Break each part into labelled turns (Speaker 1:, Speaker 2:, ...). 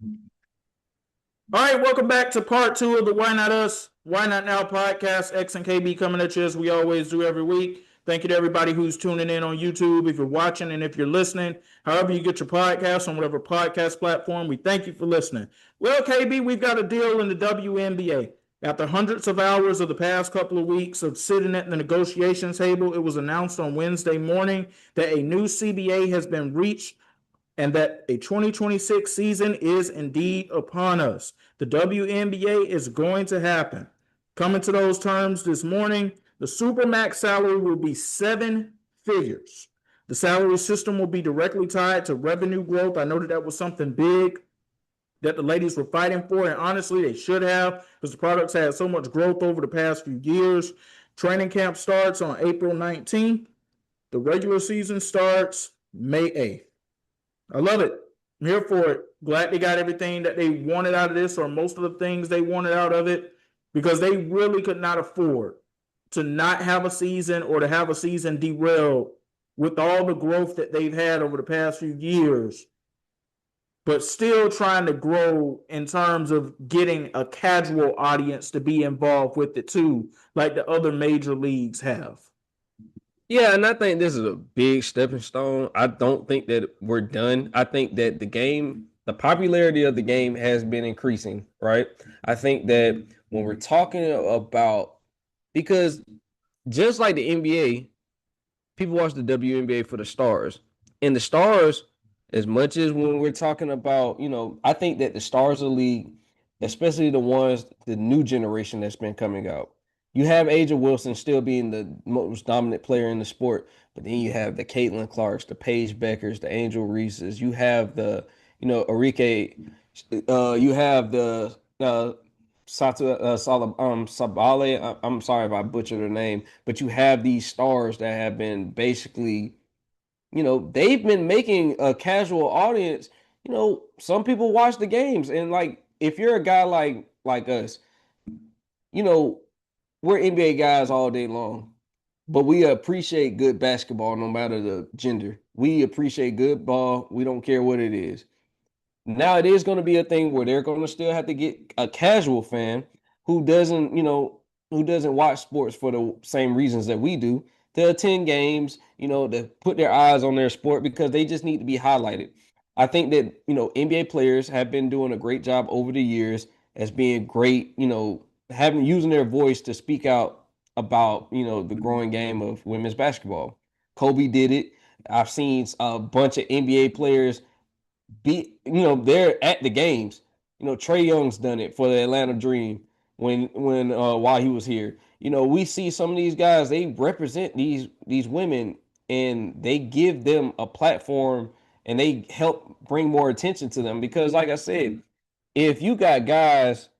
Speaker 1: All right, welcome back to part two of the Why Not Us, Why Not Now podcast. X and KB coming at you as we always do every week. Thank you to everybody who's tuning in on YouTube, if you're watching and if you're listening, however you get your podcast on whatever podcast platform. We thank you for listening. Well, KB, we've got a deal in the WNBA. After hundreds of hours of the past couple of weeks of sitting at the negotiation table, it was announced on Wednesday morning that a new CBA has been reached and that a 2026 season is indeed upon us. The WNBA is going to happen. Coming to those terms this morning, the Supermax salary will be 7 figures. The salary system will be directly tied to revenue growth. I know that was something big that the ladies were fighting for, and honestly, they should have, because the products had so much growth over the past few years. Training camp starts on April 19th. The regular season starts May 8th. I love it. I'm here for it. Glad they got everything that they wanted out of this, or most of the things they wanted out of it, because they really could not afford to not have a season or to have a season derailed with all the growth that they've had over the past few years, but still trying to grow in terms of getting a casual audience to be involved with it too, like the other major leagues have.
Speaker 2: Yeah, and I think this is a big stepping stone. I don't think that we're done. I think that the popularity of the game has been increasing, right? I think that when we're talking about, because just like the NBA, people watch the WNBA for the stars. And the stars, as much as when we're talking about, I think that the stars of the league, especially the new generation that's been coming out, you have Aja Wilson still being the most dominant player in the sport, but then you have the Caitlin Clarks, the Paige Beckers, the Angel Reeses, you have the, Arike, you have the Sabale. I'm sorry if I butchered her name, but you have these stars that have been basically, they've been making a casual audience. Some people watch the games, and like if you're a guy like us, you know, we're NBA guys all day long, but we appreciate good basketball no matter the gender. We appreciate good ball. We don't care what it is. Now it is going to be a thing where they're going to still have to get a casual fan who doesn't, who doesn't watch sports for the same reasons that we do to attend games, to put their eyes on their sport because they just need to be highlighted. I think that, NBA players have been doing a great job over the years as being great, having using their voice to speak out about, the growing game of women's basketball. Kobe did it. I've seen a bunch of NBA players they're at the games. Trey Young's done it for the Atlanta Dream when while he was here. We see some of these guys, they represent these women and they give them a platform and they help bring more attention to them because like I said, if you got guys,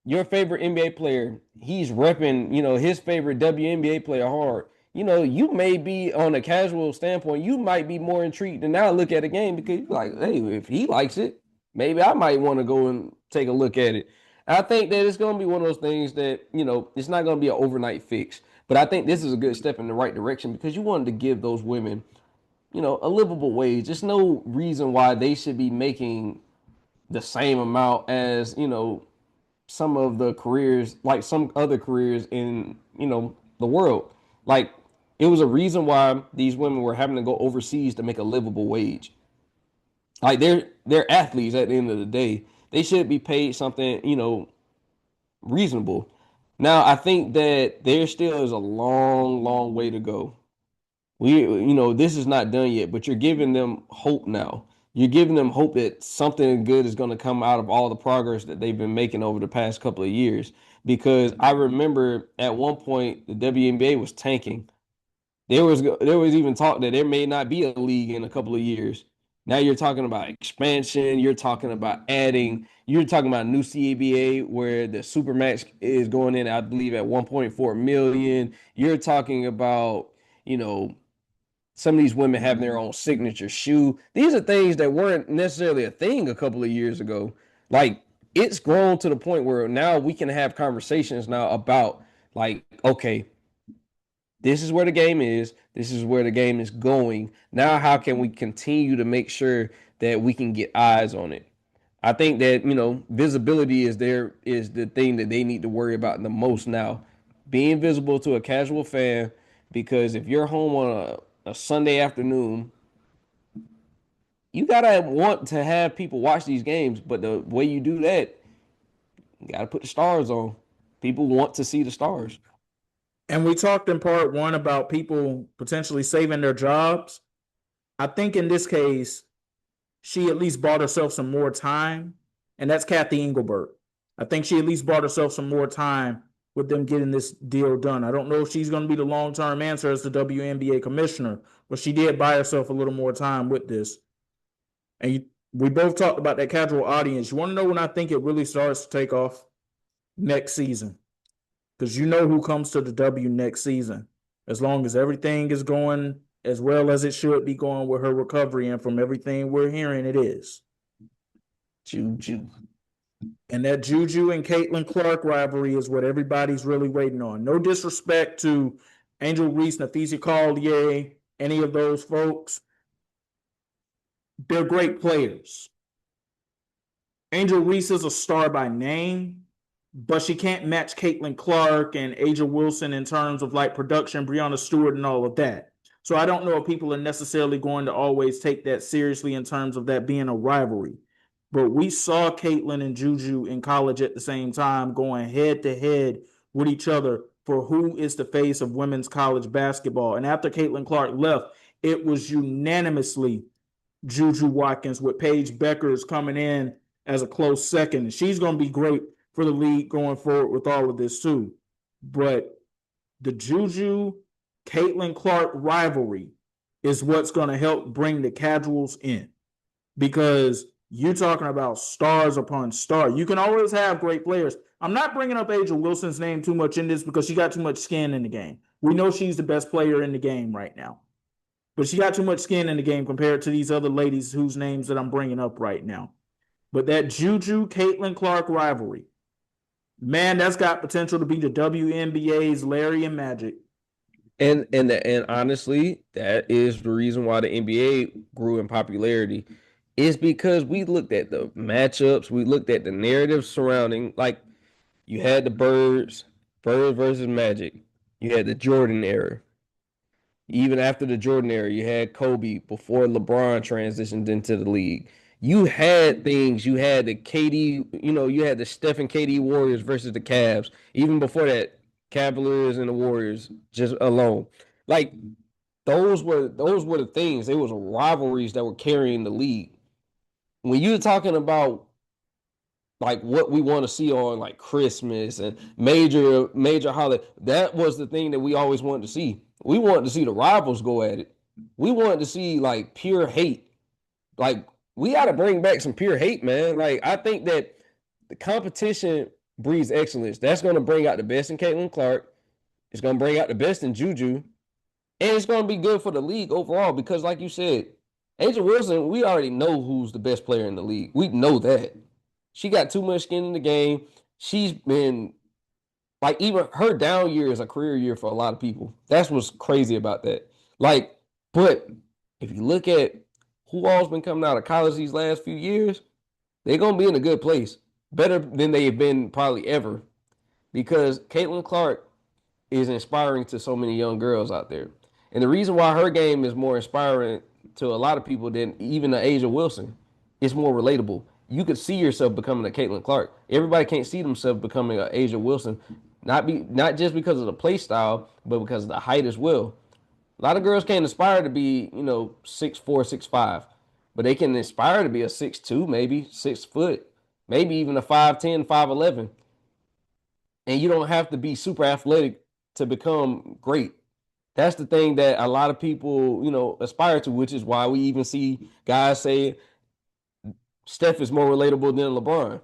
Speaker 2: your favorite NBA player, he's repping, his favorite WNBA player hard. You may be on a casual standpoint, you might be more intrigued to now look at a game because you're like, hey, if he likes it, maybe I might want to go and take a look at it. I think that it's going to be one of those things that, it's not going to be an overnight fix. But I think this is a good step in the right direction because you wanted to give those women, a livable wage. There's no reason why they should be making the same amount as, some of the careers, like some other careers in, the world. Like it was a reason why these women were having to go overseas to make a livable wage. Like they're athletes at the end of the day. They should be paid something, reasonable. Now I think that there still is a long, long way to go. This is not done yet, but you're giving them hope now. You're giving them hope that something good is going to come out of all the progress that they've been making over the past couple of years. Because I remember at one point the WNBA was tanking. There was even talk that there may not be a league in a couple of years. Now you're talking about expansion. You're talking about adding. You're talking about new CABA where the Supermax is going in, I believe, at 1.4 million. You're talking about, some of these women have their own signature shoe. These are things that weren't necessarily a thing a couple of years ago. Like it's grown to the point where now we can have conversations now about like, okay, this is where the game is. This is where the game is going. Now, how can we continue to make sure that we can get eyes on it? I think that, visibility is the thing that they need to worry about the most now. Being visible to a casual fan, because if you're home on a Sunday afternoon, you gotta want to have people watch these games. But the way you do that, you gotta put the stars on. People want to see the stars.
Speaker 1: And we talked in part one about people potentially saving their jobs. I think in this case, she at least bought herself some more time, and that's Kathy Engelbert. I think she at least bought herself some more time with them getting this deal done. I don't know if she's going to be the long term answer as the WNBA commissioner, but she did buy herself a little more time with this. And we both talked about that casual audience. You want to know when I think it really starts to take off? Next season. Because you know who comes to the W next season. As long as everything is going as well as it should be going with her recovery, and from everything we're hearing, it is.
Speaker 2: Juju.
Speaker 1: And that Juju and Caitlin Clark rivalry is what everybody's really waiting on. No disrespect to Angel Reese, Nafisa Collier, any of those folks. They're great players. Angel Reese is a star by name, but she can't match Caitlin Clark and Aja Wilson in terms of like production, Breanna Stewart, and all of that. So I don't know if people are necessarily going to always take that seriously in terms of that being a rivalry. But we saw Caitlin and Juju in college at the same time going head to head with each other for who is the face of women's college basketball. And after Caitlin Clark left, it was unanimously Juju Watkins, with Paige Beckers coming in as a close second. And she's going to be great for the league going forward with all of this too. But the Juju Caitlin Clark rivalry is what's going to help bring the casuals in, because you're talking about stars upon star. You can always have great players. I'm not bringing up Aja Wilson's name too much in this because she got too much skin in the game. We know she's the best player in the game right now, but she got too much skin in the game compared to these other ladies whose names that I'm bringing up right now. But that Juju Caitlin Clark rivalry, man, that's got potential to be the WNBA's Larry and Magic.
Speaker 2: And honestly, that is the reason why the NBA grew in popularity. Is because we looked at the matchups, we looked at the narrative surrounding, like you had the Birds versus Magic, you had the Jordan era. Even after the Jordan era, you had Kobe before LeBron transitioned into the league. You had things, you had the KD, you had the Steph and KD Warriors versus the Cavs. Even before that, Cavaliers and the Warriors just alone. Like those were the things. It was rivalries that were carrying the league. When you're talking about like what we want to see on like Christmas and major holiday, that was the thing that we always wanted to see. We wanted to see the rivals go at it. We wanted to see like pure hate. Like we got to bring back some pure hate, man. Like I think that the competition breeds excellence. That's going to bring out the best in Caitlin Clark. It's going to bring out the best in Juju, and it's going to be good for the league overall because, like you said, Angel Wilson, we already know who's the best player in the league. We know that. She got too much skin in the game. She's been like, even her down year is a career year for a lot of people. That's what's crazy about that. Like, but if you look at who all's been coming out of college these last few years, they're gonna be in a good place. Better than they've been probably ever. Because Caitlin Clark is inspiring to so many young girls out there. And the reason why her game is more inspiring to a lot of people than even the Aja Wilson, it's more relatable. You could see yourself becoming a Caitlin Clark. Everybody can't see themselves becoming an Aja Wilson, not just because of the play style, but because of the height as well. A lot of girls can't aspire to be, 6'4", 6'5", but they can aspire to be a 6'2", maybe 6 foot, maybe even a 5'10", 5'11". And you don't have to be super athletic to become great. That's the thing that a lot of people, aspire to, which is why we even see guys say Steph is more relatable than LeBron.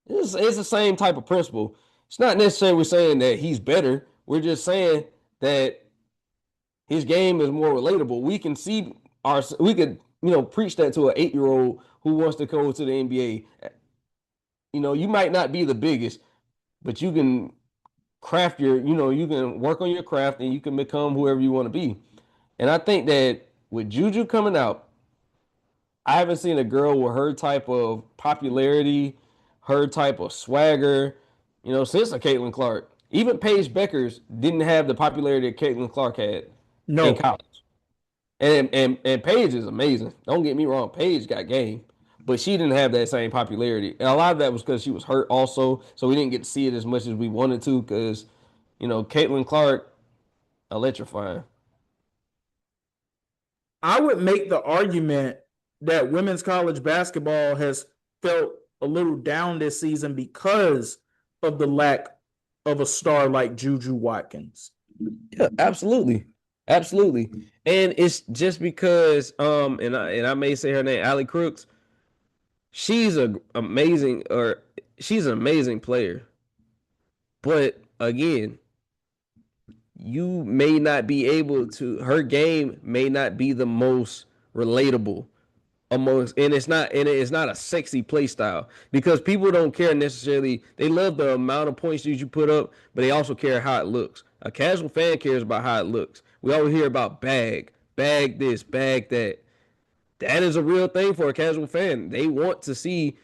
Speaker 2: It's the same type of principle. It's not necessarily saying that he's better. We're just saying that his game is more relatable. We could, preach that to an 8-year-old who wants to go to the NBA. You might not be the biggest, but you can you can work on your craft and you can become whoever you want to be. And I think that with Juju coming out, I haven't seen a girl with her type of popularity, her type of swagger, since a Caitlin Clark. Even Paige Beckers didn't have the popularity that Caitlin Clark had in
Speaker 1: No.
Speaker 2: college. And Paige is amazing. Don't get me wrong, Paige got game, but she didn't have that same popularity. And a lot of that was because she was hurt also, so we didn't get to see it as much as we wanted to. Because Caitlin Clark, electrifying.
Speaker 1: I would make the argument that women's college basketball has felt a little down this season because of the lack of a star like Juju Watkins.
Speaker 2: Yeah, absolutely. Absolutely. And it's just because and I may say her name, Allie Crooks, she's a amazing or she's an amazing player. But again, you may not be able to her game may not be the most relatable amongst and it's not a sexy play style because people don't care necessarily. They love the amount of points that you put up, but they also care how it looks. A casual fan cares about how it looks. We always hear about bag this, bag that. That is a real thing for a casual fan. They want to see,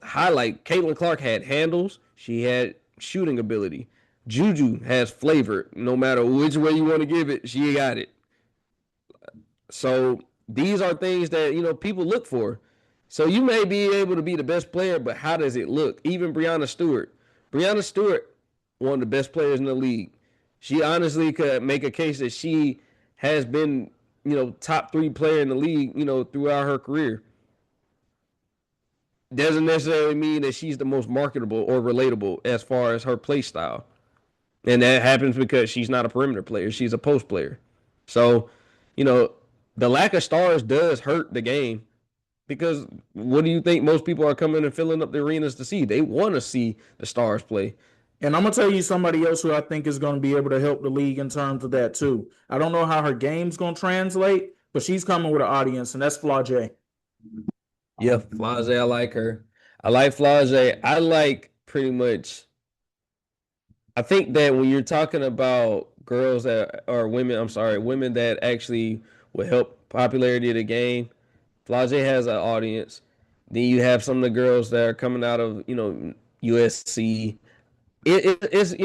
Speaker 2: highlight. Caitlin Clark had handles. She had shooting ability. Juju has flavor. No matter which way you want to give it, she got it. So these are things that people look for. So you may be able to be the best player, but how does it look? Even Brianna Stewart. Brianna Stewart, one of the best players in the league. She honestly could make a case that she has been, top three player in the league, throughout her career. Doesn't necessarily mean that she's the most marketable or relatable as far as her play style. And that happens because she's not a perimeter player. She's a post player. So, you know, the lack of stars does hurt the game because what do you think most people are coming and filling up the arenas to see? They want to see the stars play.
Speaker 1: And I'm gonna tell you somebody else who I think is going to be able to help the league in terms of that too. I don't know how her game's going to translate, but she's coming with an audience, and that's Flau'jae.
Speaker 2: Yeah, Flage, I like her. I like Flage. I like pretty much. I think that when you're talking about girls that are women, I'm sorry, women that actually will help popularity of the game, Flage has an audience. Then you have some of the girls that are coming out of USC. It's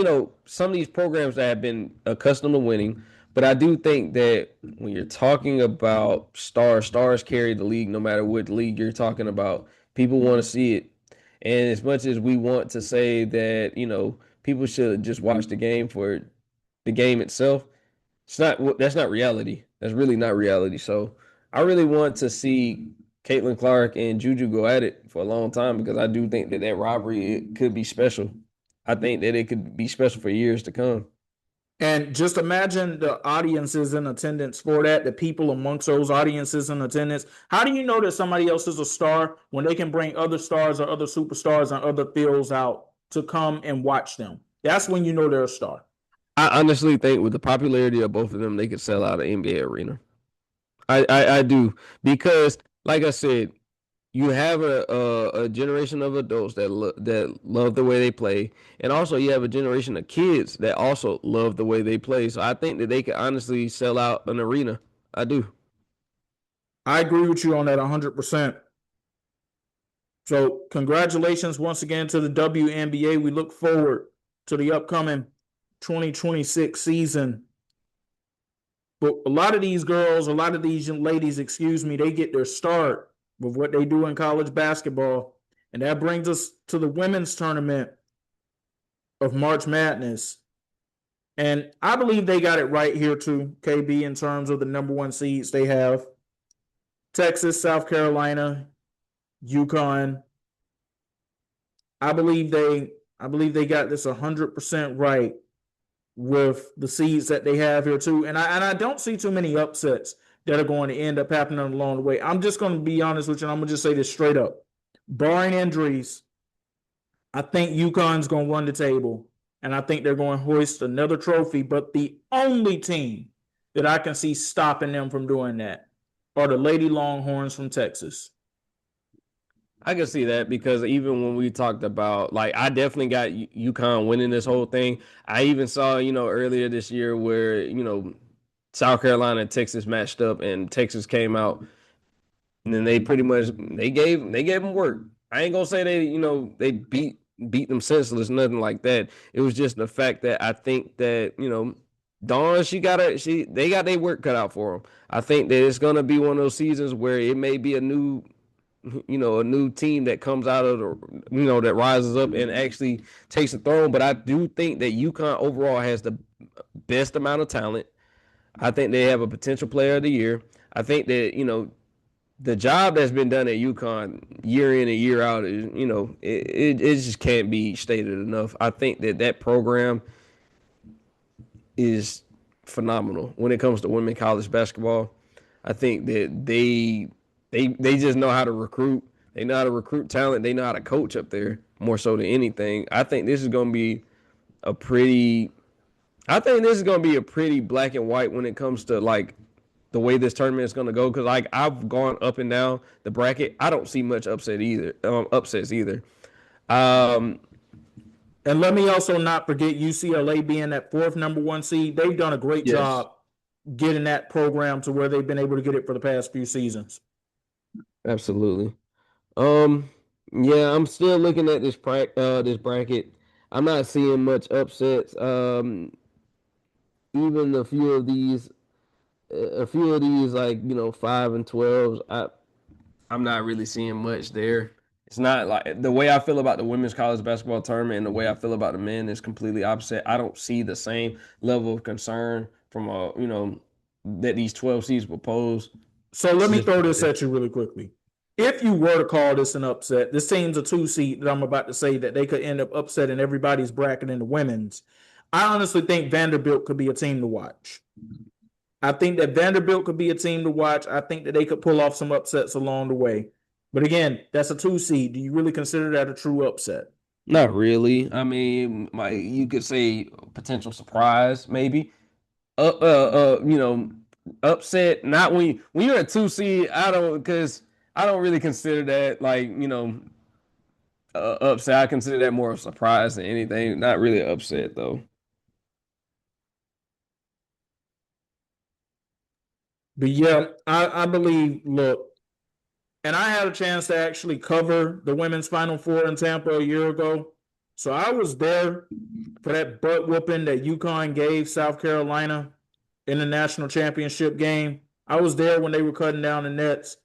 Speaker 2: some of these programs that have been accustomed to winning, but I do think that when you're talking about stars carry the league no matter what league you're talking about. People want to see it, and as much as we want to say that people should just watch the game for the game itself, it's not. That's not reality. That's really not reality. So I really want to see Caitlin Clark and Juju go at it for a long time because I do think that rivalry it could be special. I think that it could be special for years to come.
Speaker 1: And just imagine the audiences in attendance for that, the people amongst those audiences in attendance. How do you know that somebody else is a star when they can bring other stars or other superstars and other fields out to come and watch them? That's when you know they're a star.
Speaker 2: I honestly think with the popularity of both of them, they could sell out an NBA arena. I do because, like I said, you have a generation of adults that love the way they play, and also you have a generation of kids that also love the way they play. So I think that they could honestly sell out an arena. I do.
Speaker 1: I agree with you on that 100%. So, congratulations once again to the WNBA. We look forward to the upcoming 2026 season. But a lot of these girls, a lot of these ladies, excuse me, they get their start with what they do in college basketball. And that brings us to the women's tournament of March Madness. And I believe they got it right here too, KB, in terms of the number one seeds they have. Texas, South Carolina, UConn. I believe they got this 100% right with the seeds that they have here too. And I don't see too many upsets that are going to end up happening along the way. I'm just going to be honest with you, and I'm going to just say this straight up. Barring injuries, I think UConn's going to run the table, and I think they're going to hoist another trophy. But the only team that I can see stopping them from doing that are the Lady Longhorns from Texas.
Speaker 2: I can see that because even when we talked about like I definitely got UConn winning this whole thing. I even saw earlier this year where South Carolina and Texas matched up and Texas came out And then they pretty much they gave them work. I ain't gonna say they beat them senseless, nothing like that. It was just the fact that I think that Dawn they got their work cut out for them. I think that it's gonna be one of those seasons where it may be a new team that comes out of that rises up and actually takes the throne. But I do think that UConn overall has the best amount of talent. I think they have a potential player of the year. I think that the job that's been done at UConn year in and year out is, it just can't be stated enough. I think that program is phenomenal when it comes to women college basketball. I think that they just know how to recruit. They know how to recruit talent. They know how to coach up there more so than anything. I think this is going to be a pretty. I think this is going to be a pretty black and white when it comes to like the way this tournament is going to go, because like I've gone up and down the bracket. I don't see much upsets either. Um,
Speaker 1: And let me also not forget UCLA being that fourth number one seed. They've done a great
Speaker 2: yes,
Speaker 1: job getting that program to where they've been able to get it for the past few seasons.
Speaker 2: absolutely. Yeah, I'm still looking at this bracket. I'm not seeing much upsets. Even a few of these like 5 and 12s. I'm not really seeing much there. It's not like the way I feel about the women's college basketball tournament and the way I feel about the men is completely opposite. I don't see the same level of concern from that these 12 seeds will pose.
Speaker 1: So let
Speaker 2: It's
Speaker 1: me
Speaker 2: just
Speaker 1: throw this at you really quickly. If you were to call this an upset, this team's a two seed that I'm about to say that they could end up upsetting everybody's bracket in the women's. I honestly think Vanderbilt could be a team to watch. I think that Vanderbilt could be a team to watch. I think that they could pull off some upsets along the way. But again, that's a two seed. Do you really consider that a true upset?
Speaker 2: not really. I mean, you could say potential surprise maybe. Upset. Not when you're at 2 seed. I don't really consider that like upset. I consider that more a surprise than anything. Not really upset though.
Speaker 1: But yeah, I believe, look, and I had a chance to actually cover the women's Final Four in Tampa a year ago. So I was there for that butt whooping that UConn gave South Carolina in the national championship game. I was there when they were cutting down the nets.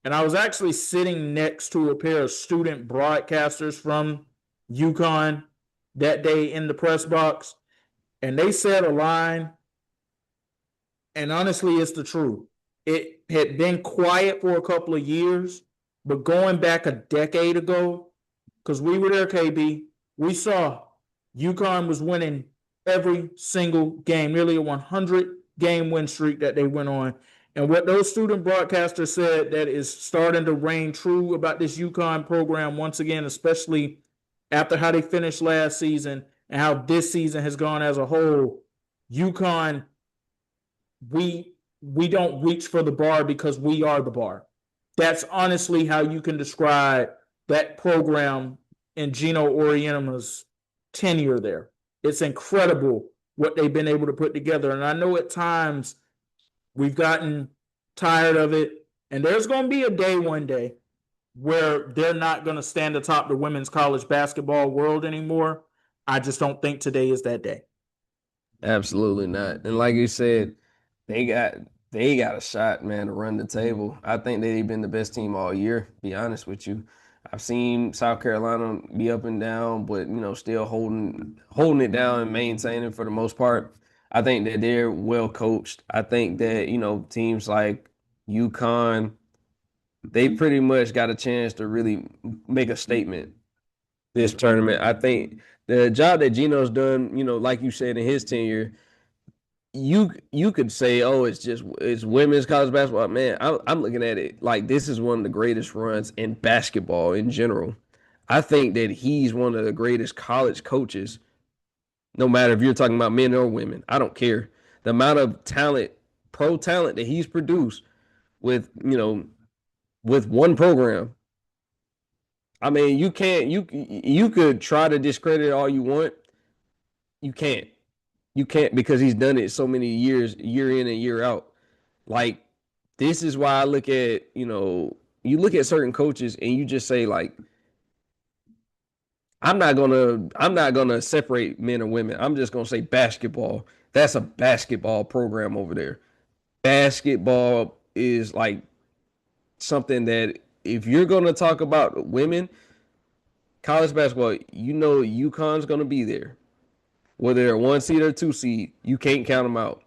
Speaker 1: And I was actually sitting next to a pair of student broadcasters from UConn that day in the press box. And they said a line, and honestly, it's the truth. It had been quiet for a couple of years, but going back a decade ago, because we were there, KB, we saw UConn was winning every single game, nearly a 100 game win streak that they went on. And what those student broadcasters said that is starting to reign true about this UConn program once again, especially after how they finished last season and how this season has gone as a whole. UConn, we don't reach for the bar because we are the bar. That's honestly how you can describe that program in Gino Oriema's tenure there. It's incredible what they've been able to put together. And I know at times we've gotten tired of it. And there's going to be a day one day where they're not going to stand atop the women's college basketball world anymore. I just don't think today is that day.
Speaker 2: Absolutely not. And like you said, they got they got a shot, man, to run the table. I think they've been the best team all year, to be honest with you. I've seen South Carolina be up and down, but still holding it down and maintaining for the most part. I think that they're well coached. I think that, teams like UConn, they pretty much got a chance to really make a statement this tournament. I think the job that Gino's done, like you said in his tenure, you could say, oh, it's women's college basketball. Man, I'm looking at it like this is one of the greatest runs in basketball in general. I think that he's one of the greatest college coaches, no matter if you're talking about men or women. I don't care. The amount of talent, pro talent that he's produced with, with one program. I mean, you could try to discredit it all you want. You can't. You can't because he's done it so many years, year in and year out. Like this is why I look at, you look at certain coaches and you just say like, I'm not gonna separate men and women. I'm just gonna say basketball. That's a basketball program over there. Basketball is like something that if you're gonna talk about women, college basketball, UConn's gonna be there. Whether they're 1 seed or 2 seed, you can't count them out.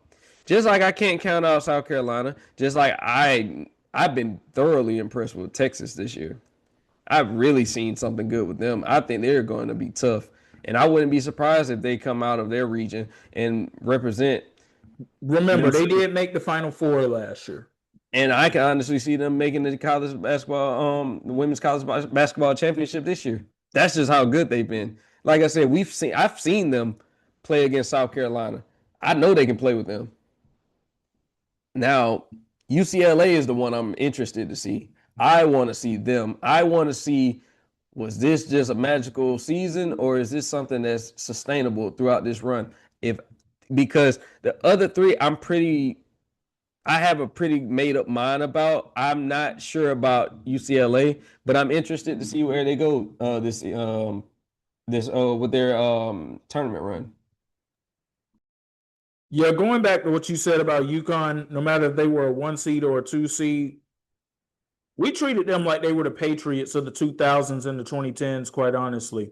Speaker 2: Just like I can't count out South Carolina. Just like I've been thoroughly impressed with Texas this year. I've really seen something good with them. I think they're going to be tough. And I wouldn't be surprised if they come out of their region and represent.
Speaker 1: Remember, they did make the Final Four last year.
Speaker 2: And I can honestly see them making the college basketball, the women's college basketball championship this year. That's just how good they've been. Like I said, I've seen them play against South Carolina. I know they can play with them. Now, UCLA is the one I'm interested to see. I want to see them. I want to see, was this just a magical season or is this something that's sustainable throughout this run? Because the other three, I have a pretty made up mind about. I'm not sure about UCLA, but I'm interested to see where they go this with their tournament run.
Speaker 1: Yeah, going back to what you said about UConn, no matter if they were a 1 seed or a 2 seed, we treated them like they were the Patriots of the 2000s and the 2010s, quite honestly.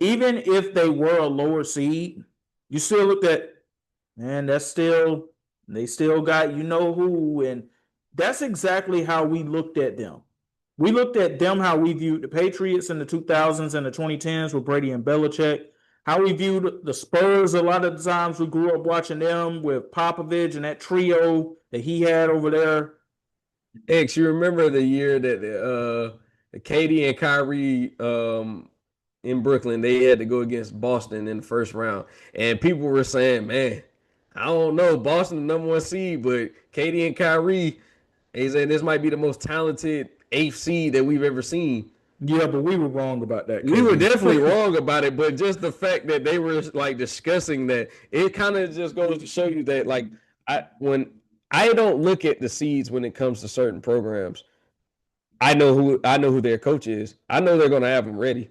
Speaker 1: Even if they were a lower seed, you still looked at, man, they still got who, and that's exactly how we looked at them. We looked at them how we viewed the Patriots in the 2000s and the 2010s with Brady and Belichick, how we viewed the Spurs a lot of the times we grew up watching them with Popovich and that trio that he had over there.
Speaker 2: X, you remember the year that KD and Kyrie in Brooklyn, they had to go against Boston in the first round. And people were saying, man, I don't know, Boston the number 1 seed, but KD and Kyrie, they said this might be the most talented 8th seed that we've ever seen.
Speaker 1: Yeah, but we were wrong about that.
Speaker 2: We were definitely wrong about it, but just the fact that they were like discussing that, it kind of just goes to show you that like when I don't look at the seeds when it comes to certain programs. I know who their coach is. I know they're going to have them ready.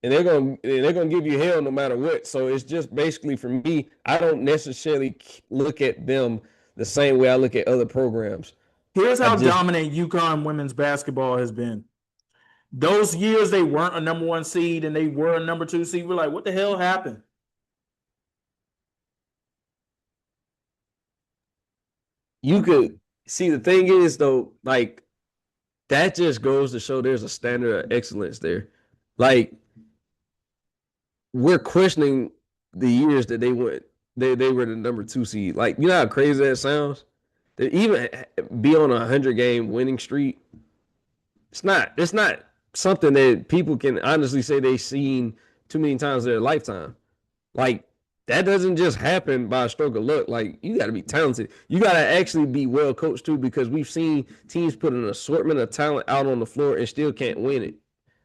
Speaker 2: And they're going to give you hell no matter what. So it's just basically for me, I don't necessarily look at them the same way I look at other programs.
Speaker 1: Here's how dominant UConn women's basketball has been. Those years they weren't a number 1 seed and they were a number 2 seed. We're like, what the hell happened?
Speaker 2: You could see, the thing is though, like that just goes to show there's a standard of excellence there. Like we're questioning the years that they were the number 2 seed. Like, you know how crazy that sounds? They even be on a 100-game winning streak. It's not something that people can honestly say they've seen too many times in their lifetime. Like, that doesn't just happen by a stroke of luck. Like, you got to be talented. You got to actually be well coached too, because we've seen teams put an assortment of talent out on the floor and still can't win it.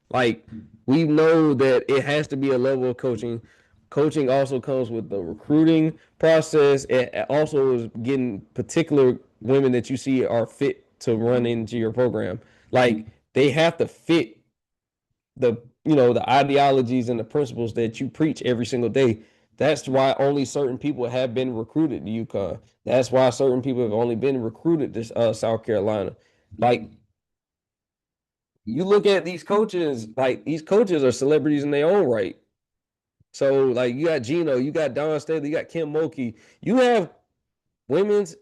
Speaker 2: Like, we know that it has to be a level of coaching. Coaching also comes with the recruiting process. It also is getting particular women that you see are fit to run into your program. Like, they have to fit the ideologies and the principles that you preach every single day. That's why only certain people have been recruited to UConn. That's why certain people have only been recruited to South Carolina. Like, you look at these coaches, like these coaches are celebrities in their own right. So, like, you got Gino, you got Don Staley, you got Kim Mulkey. You have women's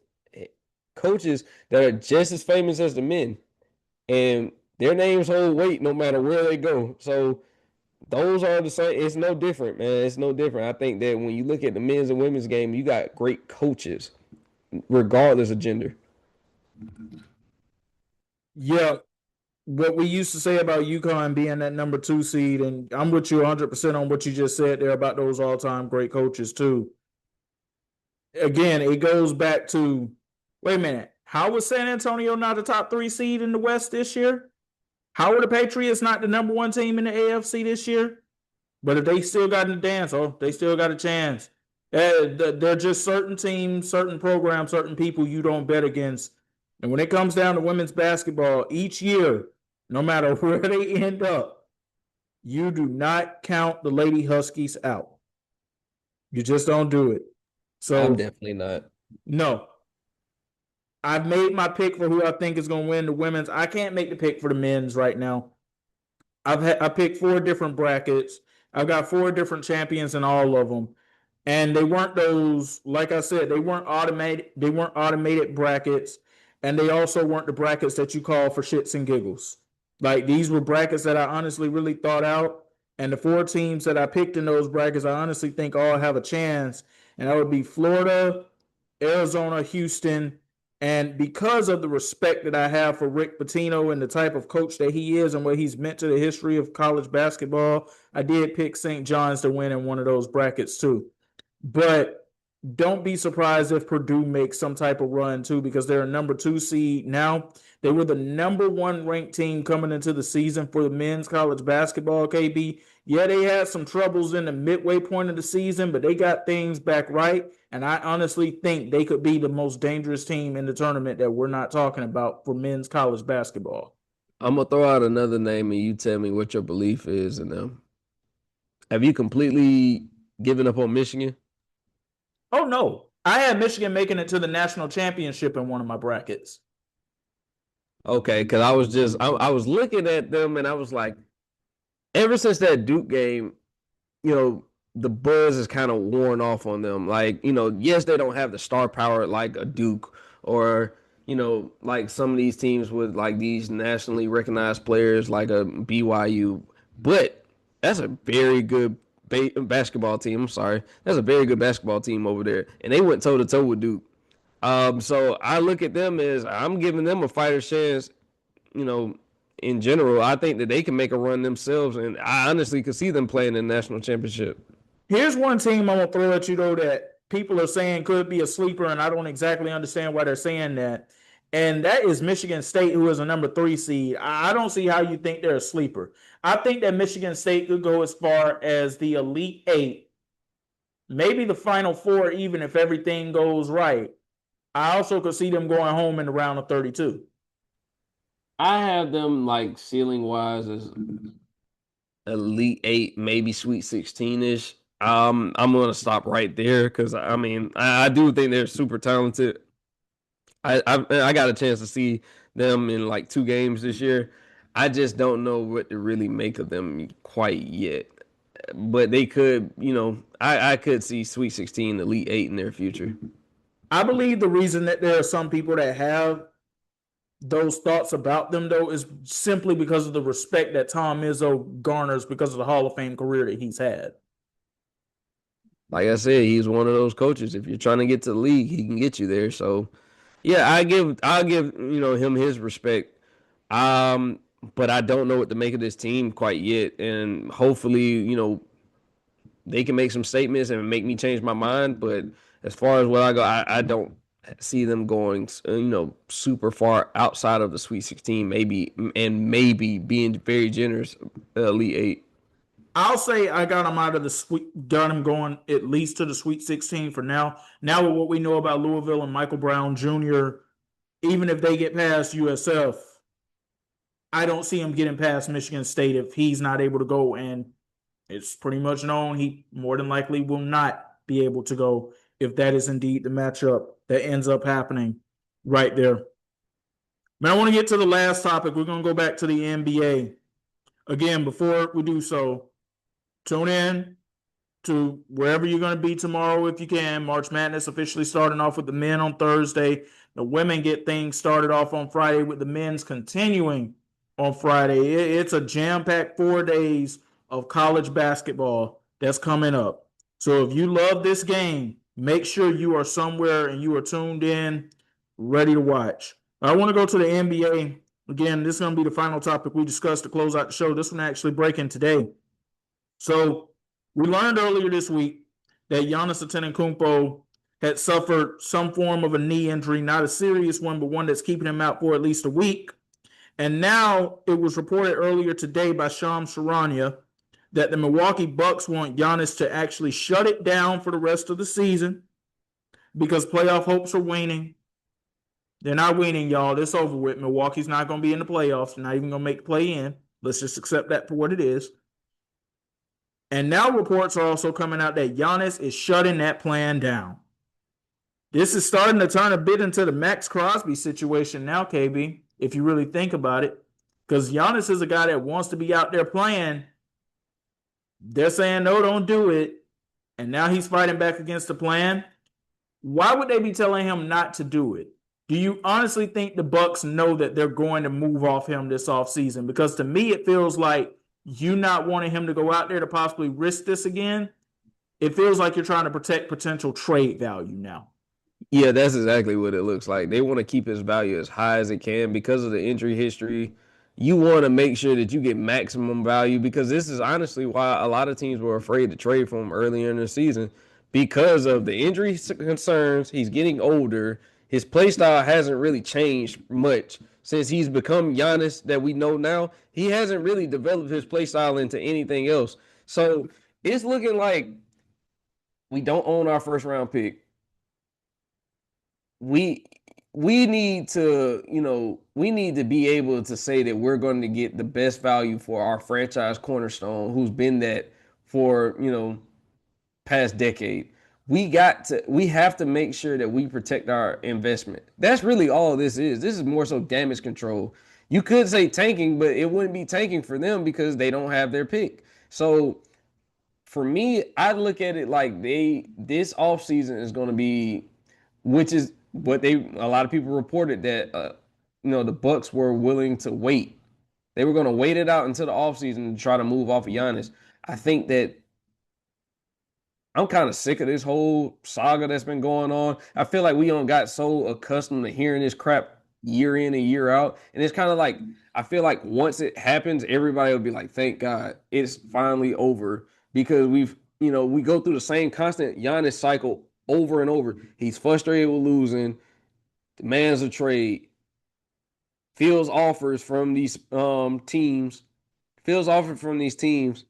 Speaker 2: coaches that are just as famous as the men. And their names hold weight no matter where they go. So, those are the same. It's no different, man. It's no different. I think that when you look at the men's and women's game, you got great coaches, regardless of gender.
Speaker 1: Yeah. What we used to say about UConn being that number 2 seed, and I'm with you 100% on what you just said there about those all-time great coaches too. Again, it goes back to, wait a minute, how was San Antonio not a top 3 seed in the West this year? How were the Patriots not the number 1 team in the AFC this year? But if they still got in the dance, they still got a chance. They're just certain teams, certain programs, certain people you don't bet against And when it comes down to women's basketball, each year, no matter where they end up, you do not count the Lady Huskies out. You just don't do it.
Speaker 2: I'm
Speaker 1: So,
Speaker 2: definitely not.
Speaker 1: no. I've made my pick for who I think is going to win the women's. I can't make the pick for the men's right now. I picked 4 different brackets. I've got 4 different champions in all of them, and they weren't those. Like I said, they weren't automated. They weren't automated brackets, and they also weren't the brackets that you call for shits and giggles. Like these were brackets that I honestly really thought out, and the 4 teams that I picked in those brackets, I honestly think all have a chance, and that would be Florida, Arizona, Houston, and because of the respect that I have for Rick Pitino and the type of coach that he is and what he's meant to the history of college basketball, I did pick St. John's to win in one of those brackets too. But don't be surprised if Purdue makes some type of run too, because they're a number 2 seed now. They were the number 1 ranked team coming into the season for the men's college basketball, KB. Yeah, they had some troubles in the midway point of the season, but they got things back right. And I honestly think they could be the most dangerous team in the tournament that we're not talking about for men's college basketball.
Speaker 2: I'm gonna throw out another name and you tell me what your belief is in them. Have you completely given up on Michigan?
Speaker 1: Oh, no. I had Michigan making it to the national championship in one of my brackets.
Speaker 2: Okay, because I was looking at them and I was like, ever since that Duke game, the buzz is kind of worn off on them. Like, yes, they don't have the star power like a Duke or, like some of these teams with like these nationally recognized players like a BYU, but that's a very good basketball team. I'm sorry. That's a very good basketball team over there. And they went toe to toe with Duke. So I look at them as I'm giving them a fighter's chance, you know, in general. I think that they can make a run themselves, and I honestly could see them playing in the national championship.
Speaker 1: Here's one team I'm going to throw at you, though, that people are saying could be a sleeper, and I don't exactly understand why they're saying that. And that is Michigan State, who is a number 3 seed. I don't see how you think they're a sleeper. I think that Michigan State could go as far as the Elite Eight, maybe the Final Four, even if everything goes right. I also could see them going home in the round of 32.
Speaker 2: I have them like ceiling wise as Elite Eight, maybe Sweet 16 ish. I'm gonna stop right there because I mean I do think they're super talented. I got a chance to see them in like 2 games this year. I just don't know what to really make of them quite yet. But they could, I could see Sweet 16, Elite Eight in their future.
Speaker 1: I believe the reason that there are some people that have those thoughts about them, though, is simply because of the respect that Tom Izzo garners because of the Hall of Fame career that he's had.
Speaker 2: Like I said, he's one of those coaches. If you're trying to get to the league, he can get you there. So, yeah, I'll give him his respect. Um, but I don't know what to make of this team quite yet, and hopefully, they can make some statements and make me change my mind. But as far as what I go, I don't see them going, super far outside of the Sweet 16, maybe being very generous, Elite Eight.
Speaker 1: I'll say I got him out of the sweet, got him going at least to the Sweet 16 for now. Now, with what we know about Louisville and Michael Brown Jr., even if they get past USF, I don't see him getting past Michigan State if he's not able to go. And it's pretty much known he more than likely will not be able to go if that is indeed the matchup that ends up happening right there. But I want to get to the last topic. We're going to go back to the NBA. Again, before we do so, tune in to wherever you're going to be tomorrow if you can. March Madness officially starting off with the men on Thursday. The women get things started off on Friday with the men's continuing on Friday. It's a jam-packed 4 days of college basketball that's coming up. So if you love this game, make sure you are somewhere and you are tuned in, ready to watch. I want to go to the NBA. Again, this is going to be the final topic we discussed to close out the show. This one actually breaking today. So we learned earlier this week that Giannis Antetokounmpo had suffered some form of a knee injury, not a serious one, but one that's keeping him out for at least a week. And now it was reported earlier today by Shams Charania that the Milwaukee Bucks want Giannis to actually shut it down for the rest of the season because playoff hopes are waning. They're not winning, y'all. It's over with. Milwaukee's not going to be in the playoffs. They're not even going to make the play in. Let's just accept that for what it is. And now reports are also coming out that Giannis is shutting that plan down. This is starting to turn a bit into the Max Crosby situation now, KB, if you really think about it. Because Giannis is a guy that wants to be out there playing. They're saying, no, don't do it. And now he's fighting back against the plan. Why would they be telling him not to do it? Do you honestly think the Bucks know that they're going to move off him this offseason? Because to me, it feels like you not wanting him to go out there to possibly risk this again. It feels like you're trying to protect potential trade value now.
Speaker 2: Yeah, that's exactly what it looks like. They want to keep his value as high as it can because of the injury history. You want to make sure that you get maximum value because this is honestly why a lot of teams were afraid to trade for him earlier in the season because of the injury concerns. He's getting older. His play style hasn't really changed much since he's become Giannis that we know now. He hasn't really developed his play style into anything else. So it's looking like we don't own our first round pick. we we need to, we need to be able to say that we're going to get the best value for our franchise cornerstone who's been that for, past decade. We have to make sure that we protect our investment. That's really all this is. This is more so damage control. You could say tanking, but it wouldn't be tanking for them because they don't have their pick. So for me, I look at it like this offseason is going to be, which is what a lot of people reported that the Bucks were willing to wait. They were going to wait it out until the offseason to try to move off of Giannis. I think that I'm kind of sick of this whole saga that's been going on. I feel like we don't got so accustomed to hearing this crap year in and year out. And it's kind of like, I feel like once it happens, everybody will be like, thank God it's finally over because we go through the same constant Giannis cycle over and over. He's frustrated with losing, demands a trade, feels offers from these teams, feels offered from these teams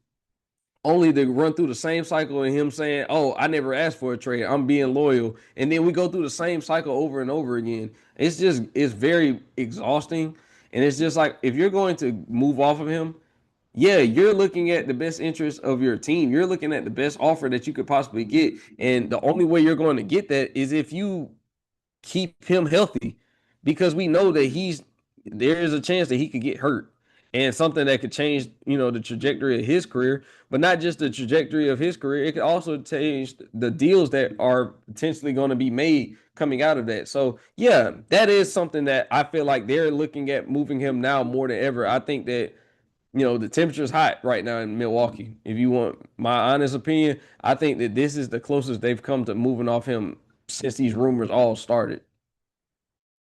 Speaker 2: only to run through the same cycle and him saying, "Oh, I never asked for a trade. I'm being loyal." And then we go through the same cycle over and over again. It's very exhausting. And it's just like if you're going to move off of him, yeah, you're looking at the best interest of your team. You're looking at the best offer that you could possibly get. And the only way you're going to get that is if you keep him healthy because we know that there is a chance that he could get hurt and something that could change, the trajectory of his career, but not just the trajectory of his career. It could also change the deals that are potentially going to be made coming out of that. So yeah, that is something that I feel like they're looking at moving him now more than ever. I think that, the temperature is hot right now in Milwaukee. If you want my honest opinion, I think that this is the closest they've come to moving off him since these rumors all started.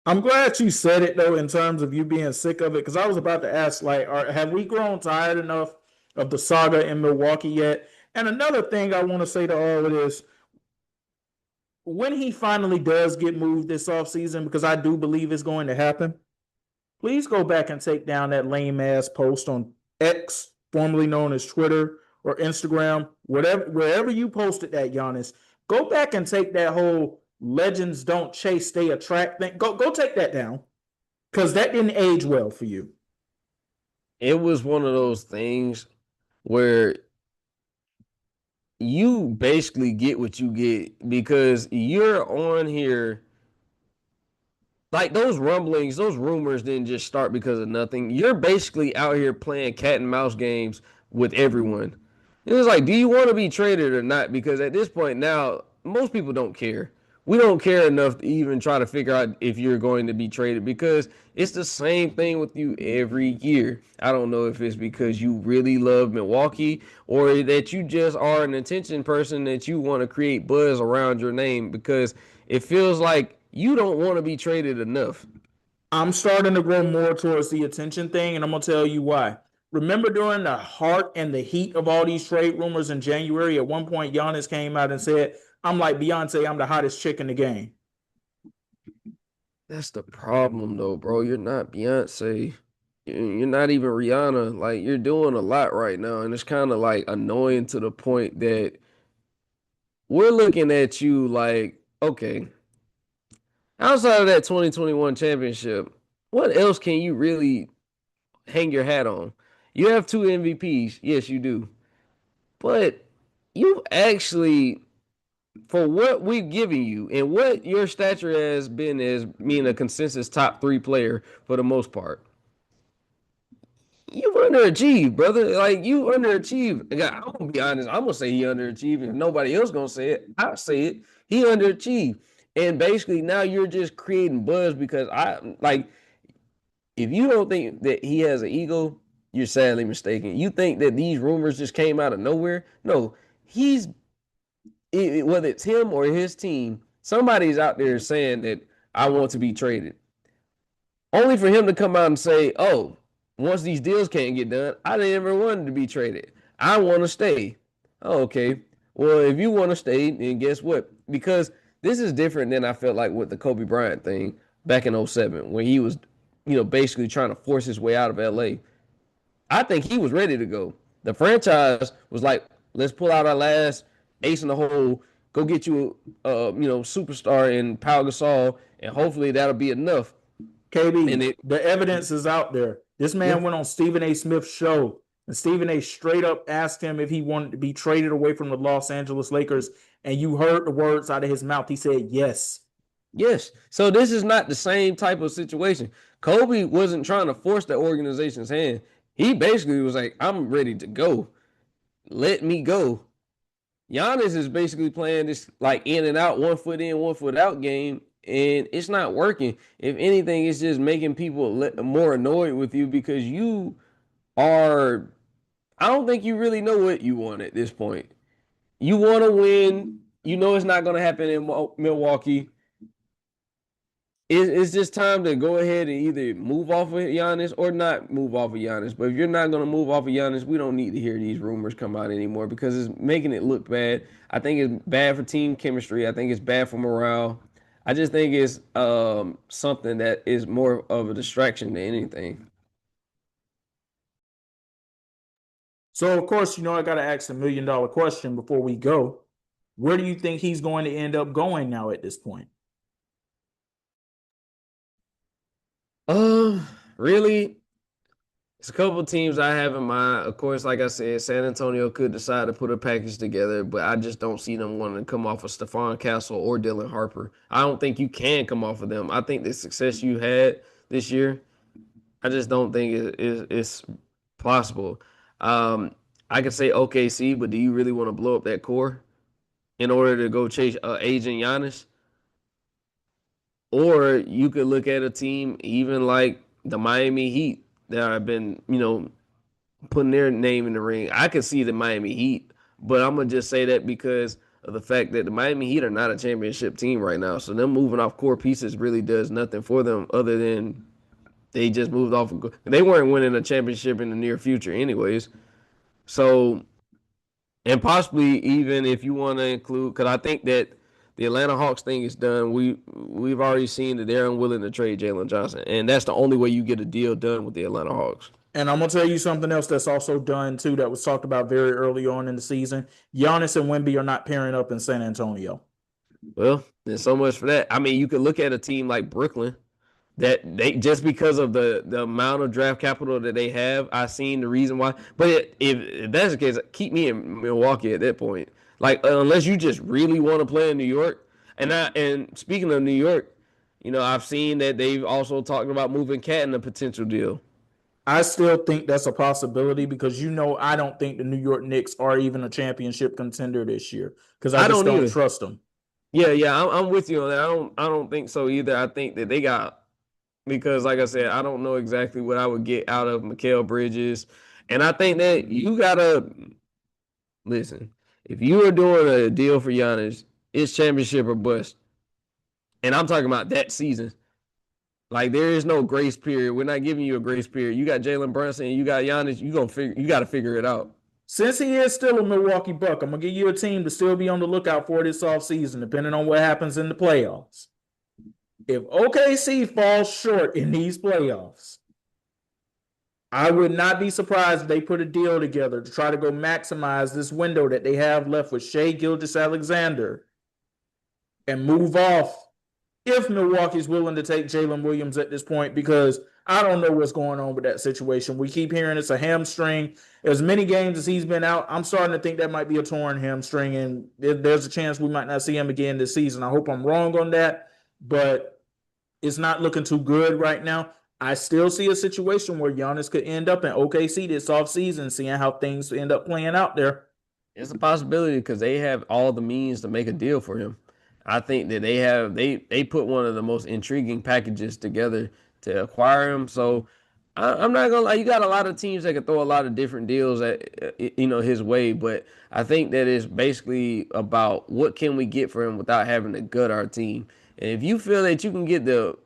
Speaker 1: I'm glad you said it though, in terms of you being sick of it, because I was about to ask, like, have we grown tired enough of the saga in Milwaukee yet? And another thing I want to say to all of this, when he finally does get moved this offseason, because I do believe it's going to happen, please go back and take down that lame ass post on X, formerly known as Twitter or Instagram, wherever you posted that, Giannis. Go back and take that whole legends don't chase, they attract thing. Go take that down because that didn't age well for you.
Speaker 2: It was one of those things where you basically get what you get because you're on here. Like those rumblings, those rumors didn't just start because of nothing. You're basically out here playing cat and mouse games with everyone. It was like, do you want to be traded or not? Because at this point now, most people don't care. We don't care enough to even try to figure out if you're going to be traded because it's the same thing with you every year. I don't know if it's because you really love Milwaukee or that you just are an attention person that you want to create buzz around your name because it feels like you don't want to be traded enough.
Speaker 1: I'm starting to grow more towards the attention thing, and I'm gonna tell you why. Remember during the heart and the heat of all these trade rumors in January, at one point Giannis came out and said, "I'm like Beyonce, I'm the hottest chick in the game."
Speaker 2: That's the problem, though, bro. You're not Beyonce. You're not even Rihanna. Like, you're doing a lot right now. And it's kind of like annoying to the point that we're looking at you like, okay, Outside of that 2021 championship, what else can you really hang your hat on? You have two MVPs. Yes, you do. But you actually, for what we've given you and what your stature has been as being a consensus top three player for the most part, you underachieved, brother. Like you underachieved. I'm gonna be honest. I'm gonna say he underachieved. If nobody else gonna say it, I'll say it. He underachieved. And basically now you're just creating buzz because I like if you don't think that he has an ego, you're sadly mistaken. You think that these rumors just came out of nowhere? No, he's whether it's him or his team, somebody's out there saying that I want to be traded. Only for him to come out and say, "Oh, once these deals can't get done, I didn't ever want to be traded. I want to stay." Oh, okay. Well, if you want to stay, then guess what? Because this is different than I felt like with the Kobe Bryant thing back in '07 when he was, basically trying to force his way out of LA. I think he was ready to go. The franchise was like, let's pull out our last ace in the hole, go get you superstar in Pau Gasol, and hopefully that'll be enough.
Speaker 1: KB, the evidence is out there. This man went on Stephen A. Smith's show, and Stephen A. straight up asked him if he wanted to be traded away from the Los Angeles Lakers, and you heard the words out of his mouth. He said yes.
Speaker 2: Yes. So this is not the same type of situation. Kobe wasn't trying to force the organization's hand. He basically was like, I'm ready to go. Let me go. Giannis is basically playing this like in and out, 1 foot in, 1 foot out game, and it's not working. If anything, it's just making people more annoyed with you because you are. I don't think you really know what you want at this point. You want to win. You know it's not going to happen in Milwaukee. It's just time to go ahead and either move off of Giannis or not move off of Giannis. But if you're not going to move off of Giannis, we don't need to hear these rumors come out anymore because it's making it look bad. I think it's bad for team chemistry. I think it's bad for morale. I just think it's something that is more of a distraction than anything.
Speaker 1: So, of course, I got to ask $1 million question before we go. Where do you think he's going to end up going now at this point?
Speaker 2: Really, it's a couple of teams I have in mind. Of course, like I said, San Antonio could decide to put a package together, but I just don't see them wanting to come off of Stephon Castle or Dylan Harper. I don't think you can come off of them. I think the success you had this year, I just don't think it's possible. I could say OKC, but do you really want to blow up that core in order to go chase agent Giannis? Or you could look at a team even like the Miami Heat that have been, putting their name in the ring. I could see the Miami Heat, but I'm gonna just say that because of the fact that the Miami Heat are not a championship team right now. So them moving off core pieces really does nothing for them other than they just moved off. They weren't winning a championship in the near future, anyways. So, and possibly even if you want to include, because I think that the Atlanta Hawks thing is done. We've already seen that they're unwilling to trade Jalen Johnson, and that's the only way you get a deal done with the Atlanta Hawks.
Speaker 1: And I'm gonna tell you something else that's also done too that was talked about very early on in the season. Giannis and Wemby are not pairing up in San Antonio.
Speaker 2: Well, there's so much for that. I mean, you could look at a team like Brooklyn that they just because of the amount of draft capital that they have, I seen the reason why. But if that's the case, keep me in Milwaukee at that point. Like unless you just really want to play in New York. And speaking of New York, I've seen that they've also talked about moving Cat in a potential deal.
Speaker 1: I still think that's a possibility because I don't think the New York Knicks are even a championship contender this year because I just don't trust them.
Speaker 2: Yeah, I'm with you on that. I don't think so either. I think that they got because, like I said, I don't know exactly what I would get out of Mikal Bridges, and I think that you gotta listen. If you are doing a deal for Giannis, it's championship or bust, and I'm talking about that season. Like there is no grace period. We're not giving you a grace period. You got Jalen Brunson, and you got Giannis. You got to figure it out.
Speaker 1: Since he is still a Milwaukee Buck, I'm gonna give you a team to still be on the lookout for this offseason, depending on what happens in the playoffs. If OKC falls short in these playoffs, I would not be surprised if they put a deal together to try to go maximize this window that they have left with Shai Gilgeous-Alexander and move off if Milwaukee's willing to take Jalen Williams at this point, because I don't know what's going on with that situation. We keep hearing it's a hamstring. As many games as he's been out, I'm starting to think that might be a torn hamstring, and there's a chance we might not see him again this season. I hope I'm wrong on that, but it's not looking too good right now. I still see a situation where Giannis could end up in OKC this offseason, seeing how things end up playing out there.
Speaker 2: It's a possibility because they have all the means to make a deal for him. I think that they put one of the most intriguing packages together to acquire him. So I'm not gonna lie, you got a lot of teams that can throw a lot of different deals at his way, but I think that it's basically about what can we get for him without having to gut our team. And if you feel that you can get the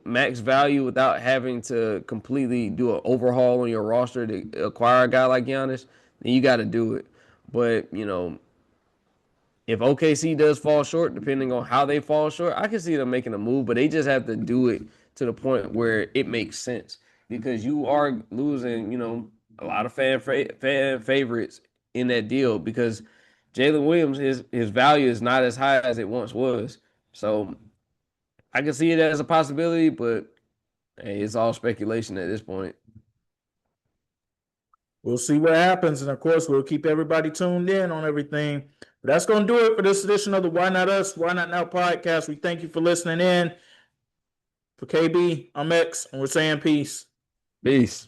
Speaker 2: max value without having to completely do an overhaul on your roster to acquire a guy like Giannis, then you got to do it. But if OKC does fall short, depending on how they fall short, I can see them making a move, but they just have to do it to the point where it makes sense because you are losing, a lot of fan favorites in that deal because Jalen Williams, his value is not as high as it once was. So I can see it as a possibility, but hey, it's all speculation at this point.
Speaker 1: We'll see what happens. And of course, we'll keep everybody tuned in on everything. But that's going to do it for this edition of the Why Not Us, Why Not Now podcast. We thank you for listening in. For KB, I'm X, and we're saying peace.
Speaker 2: Peace.